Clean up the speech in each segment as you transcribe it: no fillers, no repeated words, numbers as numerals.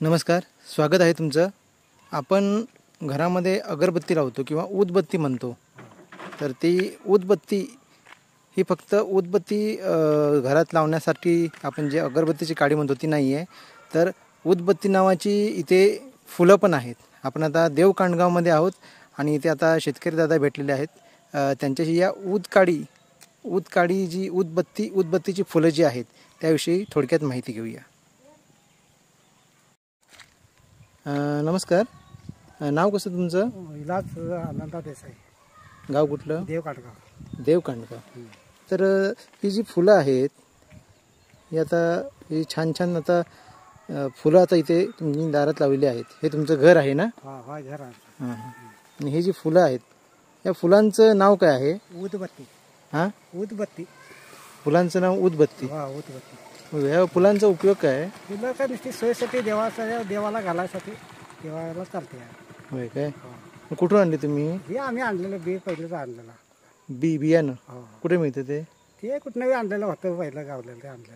नमस्कार, स्वागत आहे तुमचं. आपण घरामध्ये अगरबत्ती लावतो किंवा उदबत्ती म्हणतो. तर ती उदबत्ती ही फक्त उदबत्ती घरात लावण्यासाठी आपण जे अगरबत्तीची काडी म्हणतो ती नाही आहे. तर उदबत्ती नावाची इथे फुलं पण आहेत. आपण आता देवकांडगावमध्ये आहोत आणि इथे आता शेतकरी दादा भेटलेले आहेत. त्यांच्याशी या उदकाडी जी उदबत्तीची फुलं जी आहेत त्याविषयी थोडक्यात माहिती घेऊया. नमस्कार, नाव कसं तुमचं? विलास आनंदा देसाई. गाव कुठलं? देवकांडगाव. देवकांडगाव. तर ही जी फुलं आहेत ही आता ही छान छान आता फुलं आता इथे तुम्ही दारात लावलेली आहेत. हे तुमचं घर आहे ना? हा घर आहे. हां. आणि ही जी फुलं आहेत या फुलांचं नाव काय आहे? उदबत्ती. हां, उदबत्ती. फुलांचं नाव उदबत्ती. हा उदबत्ती. ह्या फुलांचा उपयोग काय आहे? फुलं काय नुसती सोयीसाठी देवाला घालायसाठी देवाला चालते. होय काय? कुठून आणली तुम्ही? हे आम्ही आणलेलं बी पहिलंच आणलेलं. बियाणं कुठे मिळतं ते? ते कुठनंही आणलेलं होतं पहिलं गावलेलं ते आणलं.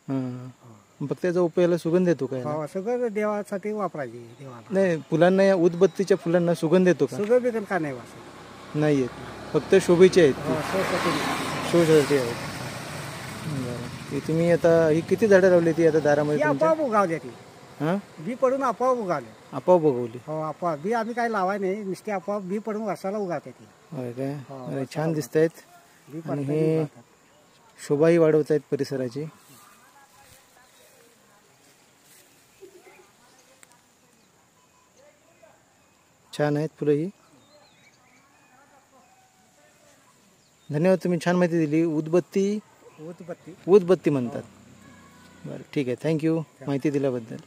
हां. फक्त त्याचा उपयोगाला सुगंध येतो काय? सगळं देवासाठी वापरायची देवाला. नाही, फुलांना या उदबत्तीच्या फुलांना सुगंध येतो का? सगळं बिकन का नाही वाचत नाही येत, फक्त शोभेचे आहेत. शोसाठी आहेत. बरं. ती तुम्ही आता ही किती झाडं लावली ती आता दारामध्ये तुमच्या? आपोआप उगावली ती. हां, बी पडून आपोआप उगावले. आपोआप बघवली. हो आपोआप बी आम्ही काही लावाय नाही, नुसती आपोआप बी पडून वर्षाला उगावते ती. होय काय? अरे छान दिसत आहेत बी आणि पडते हे शोभाही वाढवत आहेत परिसराची. छान आहेत फुलं ही. धन्यवाद, तुम्ही छान माहिती दिली. उदबत्ती उदबत्ती उदबत्ती म्हणतात. बरं, ठीक आहे. थँक्यू माहिती दिल्याबद्दल.